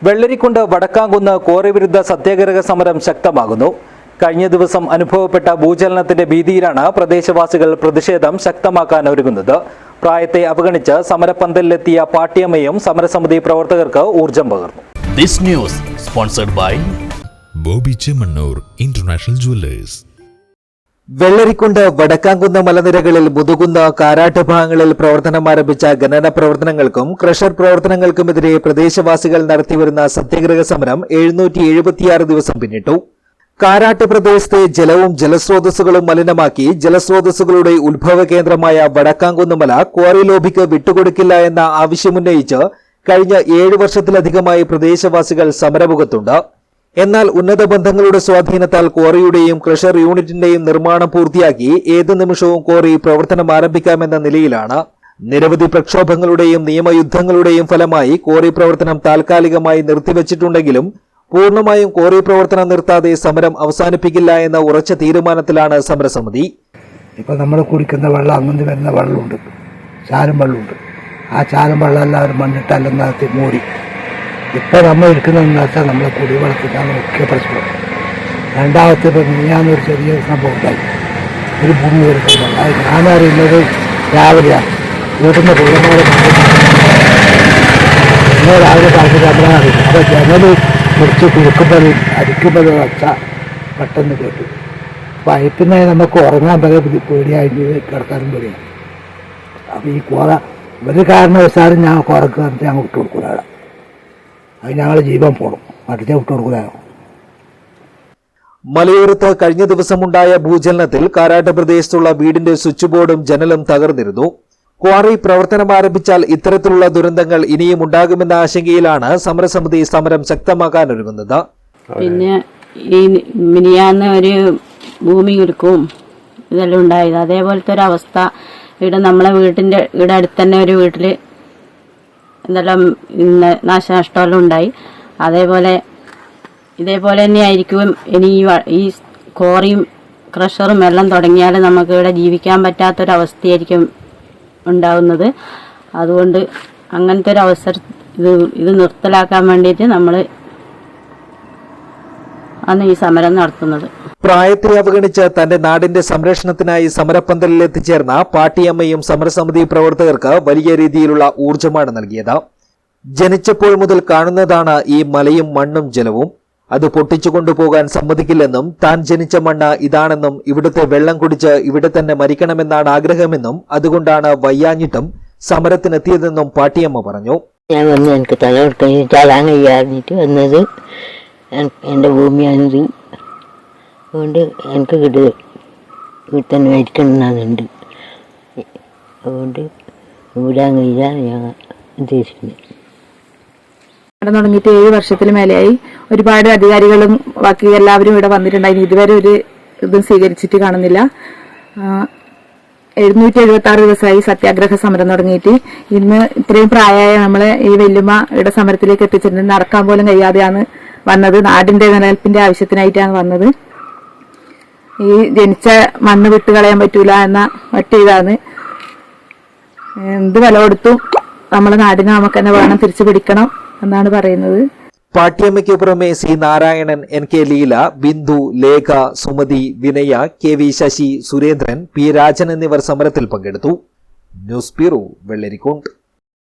Vellarikundu വടക്കാംകുന്ന് quarry വിരുദ്ധ സത്യാഗ്രഹ സമരം ശക്തമാകുന്നു. കഴിഞ്ഞ ദിവസം അനുഭവപ്പെട്ട ഭൂചലനത്തിന്റെ ഭീതിയിലാണ് പ്രദേശവാസികൾ പ്രതിഷേധം ശക്തമാക്കാൻ ഒരുങ്ങുന്നത്. പ്രായത്തെ അവഗണിച്ച് സമരപ്പന്തലിലെത്തിയ പാട്ടിയമ്മയും സമരസമിതി പ്രവർത്തകർക്ക് ഊർജം പകർന്നു. This news sponsored by Bobby Chemmanur international jewellers. Vellarikundu Vadakkamkunnu മലനിരകളിൽ മുതുകുന്ന കാരാട്ട് ഭാഗങ്ങളിൽ പ്രവർത്തനം ആരംഭിച്ച ഖനന പ്രവർത്തനങ്ങൾക്കും ക്രഷർ പ്രവർത്തനങ്ങൾക്കുമെതിരെ പ്രദേശവാസികൾ നടത്തിവരുന്ന സത്യാഗ്രഹ സമരം 776 ദിവസം പിന്നിട്ടു. കാരാട്ട് പ്രദേശത്തെ ജലവും ജലസ്രോതസ്സുകളും മലിനമാക്കി ജലസ്രോതസ്സുകളുടെ ഉത്ഭവ കേന്ദ്രമായ വടക്കാംകുന്ന് മല ക്വാറി ലോബിക്ക് വിട്ടുകൊടുക്കില്ല എന്ന ആവശ്യമുന്നയിച്ച് കഴിഞ്ഞ 7 വർഷത്തിലധികമായി പ്രദേശവാസികൾ സമരമുഖത്തുണ്ട്. എന്നാൽ ഉന്നത ബന്ധങ്ങളുടെ സ്വാധീനത്താൽ ക്വാറിയുടെയും ക്രഷർ യൂണിറ്റിന്റെയും നിർമ്മാണം പൂർത്തിയാക്കി ഏത് നിമിഷവും ക്വാറി പ്രവർത്തനം ആരംഭിക്കാമെന്ന നിലയിലാണ്. നിരവധി പ്രക്ഷോഭങ്ങളുടെയും നിയമയുദ്ധങ്ങളുടെയും ഫലമായി ക്വാറി പ്രവർത്തനം താൽക്കാലികമായി നിർത്തിവച്ചിട്ടുണ്ടെങ്കിലും പൂർണ്ണമായും ക്വാറി പ്രവർത്തനം നിർത്താതെ സമരം അവസാനിപ്പിക്കില്ല എന്ന ഉറച്ച തീരുമാനത്തിലാണ് സമരസമിതി. ഇപ്പൊ നമ്മൾ കുടിക്കുന്ന വെള്ളം അങ്ങനെ വരുന്ന വെള്ളമുണ്ട്, ചാരം വെള്ളമുണ്ട്. ആ ചാരം വെള്ളം എല്ലാവരും മണ്ണിട്ടെല്ലാം നടത്തി മൂടി. ഇപ്പം നമ്മൾ ഇരിക്കുന്നതെന്ന് വെച്ചാൽ നമ്മളെ കുടിവെള്ളത്തിനാണ് മുഖ്യ പ്രശ്നം. രണ്ടാമത്തെ ഇപ്പം ഞാനൊരു ചെറിയ സംഭവം ഉണ്ടായി, ഒരു ഭൂമി ഒരു സംഭവം. അത് ഞാനറിയുന്നത് രാവിലെയാണ്. വീട്ടിൽ നിന്ന് പുള്ളമാരെ രാവിലെ പറഞ്ഞിട്ട് നമ്മളറിയില്ല. അപ്പോൾ ജനൽ മുറിച്ച് കുറുക്കുമ്പോൾ അരിക്കുമ്പോൾ വച്ച പെട്ടെന്ന് കേട്ടു. അപ്പോൾ അയപ്പിന്നെ നമുക്ക് ഉറങ്ങാൻ വരെ പേടിയായിട്ട് കിടക്കാനും പേടിയാണ്. അപ്പോൾ ഈ കോറ ഒരു കാരണവശാലും ഞാൻ കുറക്ക് പറഞ്ഞിട്ട് ഞങ്ങൾ വിട്ടു കൊടുക്കൂല. അത് ഞങ്ങൾ ജീവൻ പോകണം, മറ്റേ വിട്ടു കൊടുക്കൂല. മലയോരത്ത് കഴിഞ്ഞ ദിവസമുണ്ടായ ഭൂചലനത്തിൽ കാരാട്ട് പ്രദേശത്തുള്ള വീടിന്റെ സ്വിച്ച് ബോർഡും ജനലും തകർന്നിരുന്നു. ക്വാറി പ്രവർത്തനം ആരംഭിച്ചാൽ ഇത്തരത്തിലുള്ള ദുരന്തങ്ങൾ ഇനിയും ഉണ്ടാകുമെന്ന ആശങ്കയിലാണ് സമരസമിതി സമരം ശക്തമാക്കാനൊരുങ്ങുന്നത്. പിന്നെ ഈ മിനിയാന്ന് ഒരു ഭൂമി കുലുക്കവും ഇതെല്ലാം ഉണ്ടായത്. അതേപോലത്തെ ഒരു അവസ്ഥ ഇവിടെ നമ്മളെ വീട്ടിന്റെ ഇവിടെ അടുത്ത് തന്നെ ഒരു വീട്ടില് എന്തെല്ലാം നാശനഷ്ടമെല്ലാം ഉണ്ടായി. ഇതേപോലെ തന്നെ ആയിരിക്കും ഇനി ഈ ക്വാറിയും ക്രഷറും എല്ലാം തുടങ്ങിയാൽ നമുക്ക് ഇവിടെ ജീവിക്കാൻ പറ്റാത്തൊരവസ്ഥയായിരിക്കും ഉണ്ടാവുന്നത്. അതുകൊണ്ട് അങ്ങനത്തെ ഒരു അവസരം ഇത് നിർത്തലാക്കാൻ വേണ്ടിയിട്ട് നമ്മൾ ആണ് ഈ സമരം നടത്തുന്നത്. പ്രായത്തെ അവഗണിച്ച് തന്റെ നാടിന്റെ സംരക്ഷണത്തിനായി സമരപ്പന്തലിൽ എത്തിച്ചേർന്ന പാട്ടിയമ്മയും സമരസമിതി പ്രവർത്തകർക്ക് വലിയ രീതിയിലുള്ള ഊർജമാണ് നൽകിയത്. ജനിച്ചപ്പോൾ മുതൽ കാണുന്നതാണ് ഈ മലയും മണ്ണും ജലവും. അത് പൊട്ടിച്ചുകൊണ്ടുപോകാൻ സമ്മതിക്കില്ലെന്നും താൻ ജനിച്ച മണ്ണ് ഇതാണെന്നും ഇവിടുത്തെ വെള്ളം കുടിച്ച് ഇവിടെ തന്നെ മരിക്കണമെന്നാണ് ആഗ്രഹമെന്നും അതുകൊണ്ടാണ് വയ്യാഞ്ഞിട്ടും സമരത്തിനെത്തിയതെന്നും പാട്ടിയമ്മ പറഞ്ഞു. ഞാൻ വന്ന് എനിക്ക് തല കൊടുക്കാൻ ചാടാൻ കഴിയാറിഞ്ഞിട്ട് വന്നത് എൻ്റെ ഭൂമിയാണിത്. അതുകൊണ്ട് എനിക്ക് ഇവിടെ തന്നെ മരിക്കണമെന്നുണ്ട്. അതുകൊണ്ട് വിടാൻ കഴിയാൻ ഞാൻ ഉദ്ദേശിക്കുന്നത്. തുടങ്ങിയിട്ട് 7 വർഷത്തിന് മേലെയായി. ഒരുപാട് അധികാരികളും ബാക്കി എല്ലാവരും ഇവിടെ വന്നിട്ടുണ്ടായി. ഇതുവരെ ഒരു ഇതും സ്വീകരിച്ചിട്ട് കാണുന്നില്ല. 776 ദിവസമായി സത്യാഗ്രഹ സമരം തുടങ്ങിയിട്ട്. ഇന്ന് ഇത്രയും പ്രായമായ നമ്മളെ ഈ വല്യമ്മ ഇവിടെ സമരത്തിലേക്ക് എത്തിച്ചിട്ടുണ്ട്. നടക്കാൻ പോലും കഴിയാതെയാണ് വന്നത്. നാടിന്റെ നിലനിൽപ്പിന്റെ ആവശ്യത്തിനായിട്ടാണ് വന്നത്. ഈ ജനിച്ച മണ്ണ് വിട്ടുകളയാൻ പറ്റൂല എന്ന ഒറ്റ ഇതാണ്. എന്ത് വില കൊടുത്തും നമ്മളെ നാടിനെ നമുക്ക് തന്നെ വേണം, തിരിച്ചു പിടിക്കണം എന്നാണ് പറയുന്നത്. പാട്ടിയമ്മയ്ക്ക് പുറമെ C Narayanan, NK Leela, Bindu, Lekha, Sumathi, Vinaya, KV Sasi, Surendran, P Rajan എന്നിവർ സമരത്തിൽ പങ്കെടുത്തു. News bureau, Vellarikundu.